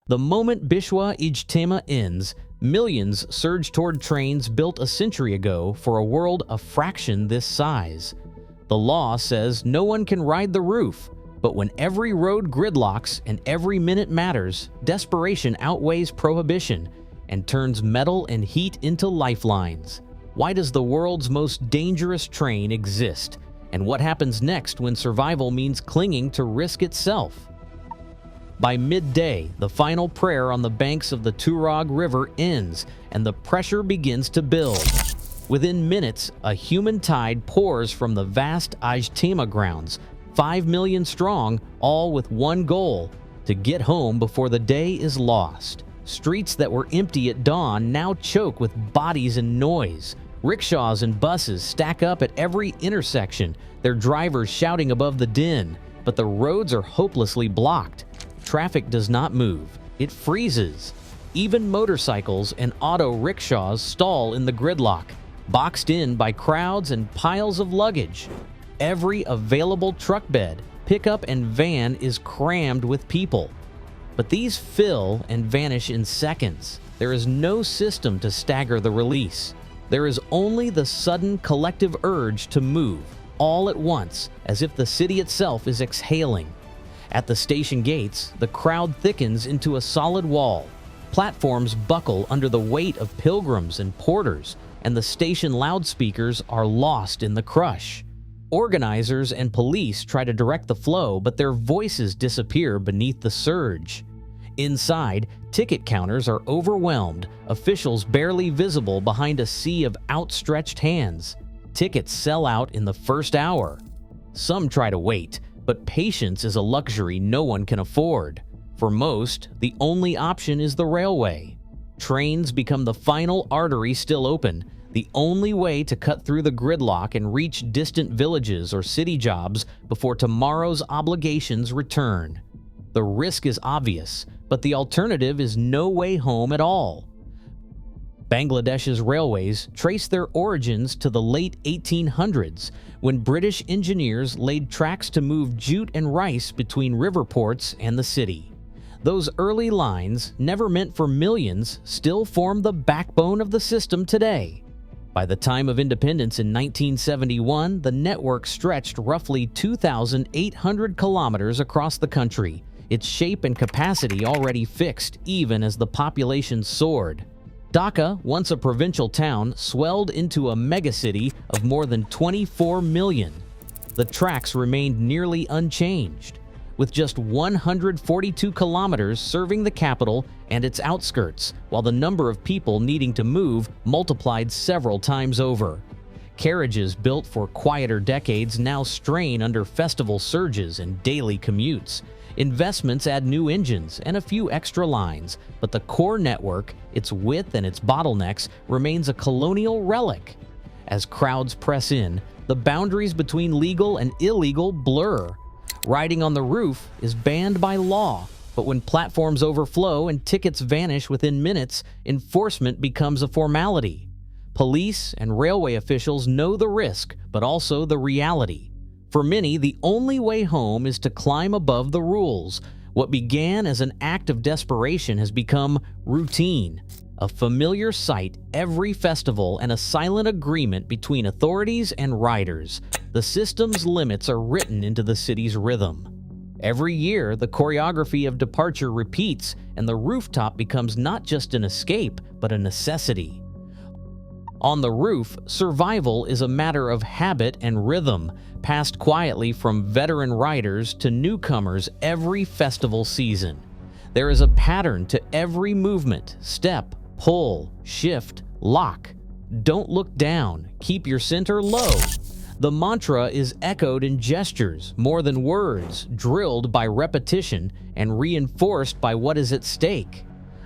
The moment Bishwa Ijtema ends, millions surge toward trains built a century ago for a world a fraction this size. The law says no one can ride the roof, but when every road gridlocks and every minute matters, desperation outweighs prohibition and turns metal and heat into lifelines. Why does the world's most dangerous train exist? And what happens next when survival means clinging to risk itself? By midday, the final prayer on the banks of the Turag River ends, and the pressure begins to build. Within minutes, a human tide pours from the vast Ijtema grounds, 5 million strong, all with one goal: to get home before the day is lost. Streets that were empty at dawn now choke with bodies and noise. Rickshaws and buses stack up at every intersection, their drivers shouting above the din, but the roads are hopelessly blocked. Traffic does not move. It freezes. Even motorcycles and auto rickshaws stall in the gridlock, boxed in by crowds and piles of luggage. Every available truck bed, pickup, and van is crammed with people. But these fill and vanish in seconds. There is no system to stagger the release. There is only the sudden collective urge to move, all at once, as if the city itself is exhaling. At the station gates, the crowd thickens into a solid wall. Platforms buckle under the weight of pilgrims and porters, and the station loudspeakers are lost in the crush. Organizers and police try to direct the flow, but their voices disappear beneath the surge. Inside, ticket counters are overwhelmed, officials barely visible behind a sea of outstretched hands. Tickets sell out in the first hour. Some try to wait, but patience is a luxury no one can afford. For most, the only option is the railway. Trains become the final artery still open, the only way to cut through the gridlock and reach distant villages or city jobs before tomorrow's obligations return. The risk is obvious, but the alternative is no way home at all. Bangladesh's railways trace their origins to the late 1800s, when British engineers laid tracks to move jute and rice between river ports and the city. Those early lines, never meant for millions, still form the backbone of the system today. By the time of independence in 1971, the network stretched roughly 2,800 kilometers across the country, its shape and capacity already fixed even as the population soared. Dhaka, once a provincial town, swelled into a megacity of more than 24 million. The tracks remained nearly unchanged, with just 142 kilometers serving the capital and its outskirts, while the number of people needing to move multiplied several times over. Carriages built for quieter decades now strain under festival surges and daily commutes. Investments add new engines and a few extra lines, but the core network, its width and its bottlenecks, remains a colonial relic. As crowds press in, the boundaries between legal and illegal blur. Riding on the roof is banned by law, but when platforms overflow and tickets vanish within minutes, enforcement becomes a formality. Police and railway officials know the risk, but also the reality. For many, the only way home is to climb above the rules. What began as an act of desperation has become routine, a familiar sight every festival and a silent agreement between authorities and riders. The system's limits are written into the city's rhythm. Every year, the choreography of departure repeats, and the rooftop becomes not just an escape, but a necessity. On the roof, survival is a matter of habit and rhythm, passed quietly from veteran riders to newcomers every festival season. There is a pattern to every movement: step, pull, shift, lock. Don't look down, keep your center low. The mantra is echoed in gestures, more than words, drilled by repetition and reinforced by what is at stake.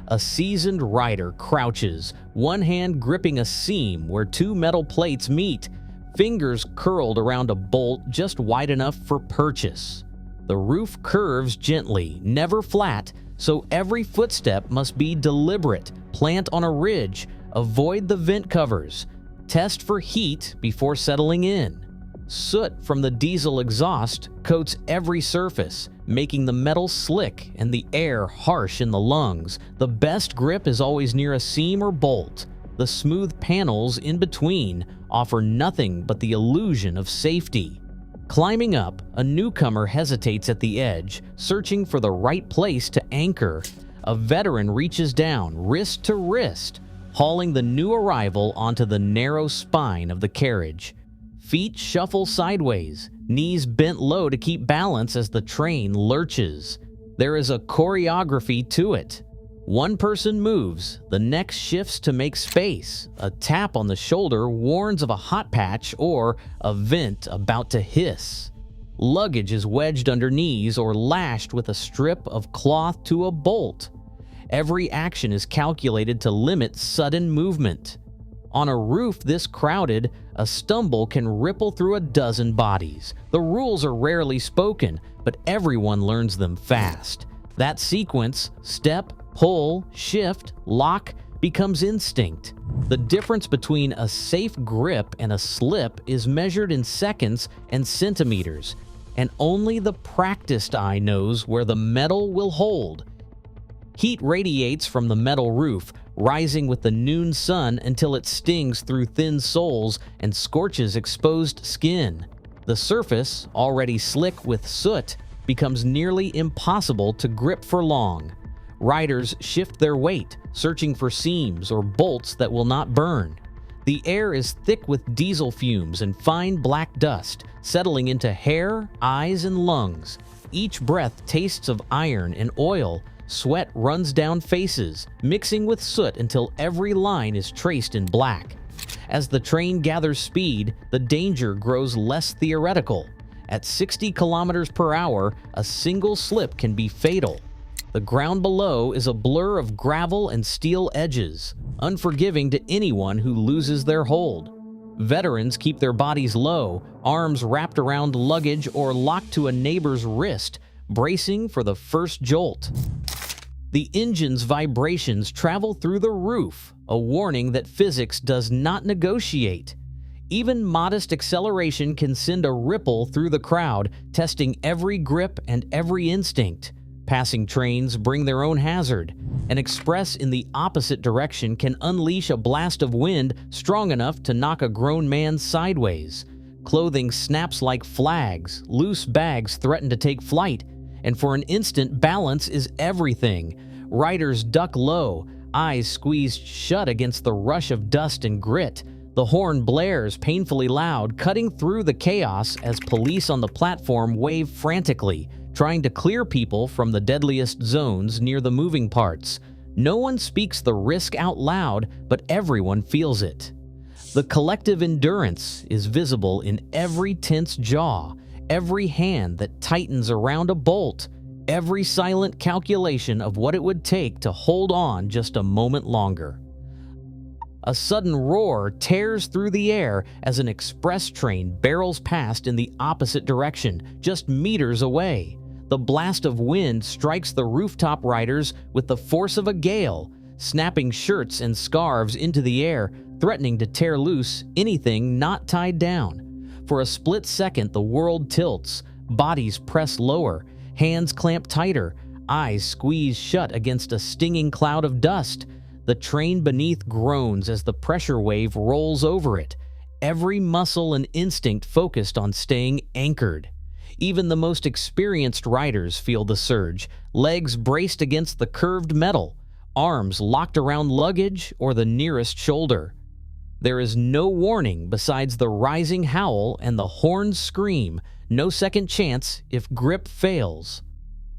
A seasoned rider crouches, one hand gripping a seam where two metal plates meet, fingers curled around a bolt just wide enough for purchase. The roof curves gently, never flat, so every footstep must be deliberate. Plant on a ridge, avoid the vent covers, test for heat before settling in. Soot from the diesel exhaust coats every surface, making the metal slick and the air harsh in the lungs. The best grip is always near a seam or bolt. The smooth panels in between offer nothing but the illusion of safety. Climbing up, a newcomer hesitates at the edge, searching for the right place to anchor. A veteran reaches down, wrist to wrist, hauling the new arrival onto the narrow spine of the carriage. Feet shuffle sideways, knees bent low to keep balance as the train lurches. There is a choreography to it. One person moves, the next shifts to make space. A tap on the shoulder warns of a hot patch or a vent about to hiss. Luggage is wedged under knees or lashed with a strip of cloth to a bolt. Every action is calculated to limit sudden movement. On a roof this crowded, a stumble can ripple through a dozen bodies. The rules are rarely spoken, but everyone learns them fast. That sequence, step, pull, shift, lock, becomes instinct. The difference between a safe grip and a slip is measured in seconds and centimeters, and only the practiced eye knows where the metal will hold. Heat radiates from the metal roof, rising with the noon sun until it stings through thin soles and scorches exposed skin. The surface, already slick with soot, becomes nearly impossible to grip for long. Riders shift their weight, searching for seams or bolts that will not burn. The air is thick with diesel fumes and fine black dust, settling into hair, eyes, and lungs. Each breath tastes of iron and oil. Sweat runs down faces, mixing with soot until every line is traced in black. As the train gathers speed, the danger grows less theoretical. At 60 kilometers per hour, a single slip can be fatal. The ground below is a blur of gravel and steel edges, unforgiving to anyone who loses their hold. Veterans keep their bodies low, arms wrapped around luggage or locked to a neighbor's wrist, bracing for the first jolt. The engine's vibrations travel through the roof, a warning that physics does not negotiate. Even modest acceleration can send a ripple through the crowd, testing every grip and every instinct. Passing trains bring their own hazard. An express in the opposite direction can unleash a blast of wind strong enough to knock a grown man sideways. Clothing snaps like flags, loose bags threaten to take flight, and for an instant, balance is everything. Riders duck low, eyes squeezed shut against the rush of dust and grit. The horn blares painfully loud, cutting through the chaos as police on the platform wave frantically, trying to clear people from the deadliest zones near the moving parts. No one speaks the risk out loud, but everyone feels it. The collective endurance is visible in every tense jaw, every hand that tightens around a bolt, every silent calculation of what it would take to hold on just a moment longer. A sudden roar tears through the air as an express train barrels past in the opposite direction, just meters away. The blast of wind strikes the rooftop riders with the force of a gale, snapping shirts and scarves into the air, threatening to tear loose anything not tied down. For a split second, the world tilts, bodies press lower, hands clamp tighter, eyes squeeze shut against a stinging cloud of dust. The train beneath groans as the pressure wave rolls over it, every muscle and instinct focused on staying anchored. Even the most experienced riders feel the surge, legs braced against the curved metal, arms locked around luggage or the nearest shoulder. There is no warning besides the rising howl and the horn's scream, no second chance if grip fails.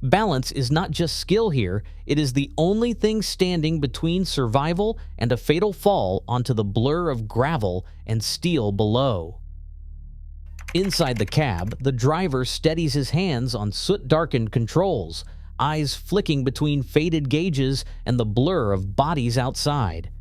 Balance is not just skill here, it is the only thing standing between survival and a fatal fall onto the blur of gravel and steel below. Inside the cab, the driver steadies his hands on soot-darkened controls, eyes flicking between faded gauges and the blur of bodies outside.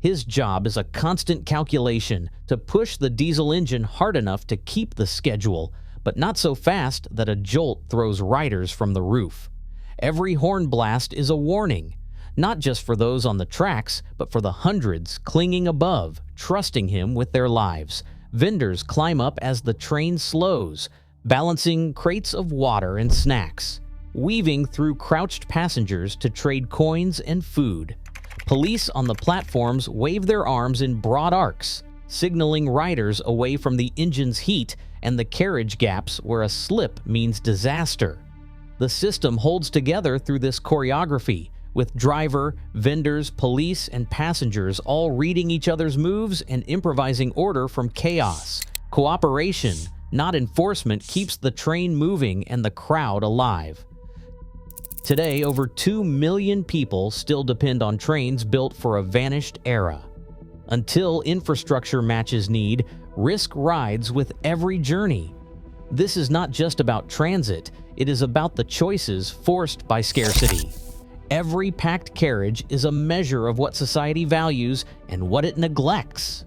His job is a constant calculation to push the diesel engine hard enough to keep the schedule, but not so fast that a jolt throws riders from the roof. Every horn blast is a warning, not just for those on the tracks, but for the hundreds clinging above, trusting him with their lives. Vendors climb up as the train slows, balancing crates of water and snacks, weaving through crouched passengers to trade coins and food. Police on the platforms wave their arms in broad arcs, signaling riders away from the engine's heat and the carriage gaps where a slip means disaster. The system holds together through this choreography, with driver, vendors, police, and passengers all reading each other's moves and improvising order from chaos. Cooperation, not enforcement, keeps the train moving and the crowd alive. Today, over 2 million people still depend on trains built for a vanished era. Until infrastructure matches need, risk rides with every journey. This is not just about transit, it is about the choices forced by scarcity. Every packed carriage is a measure of what society values and what it neglects.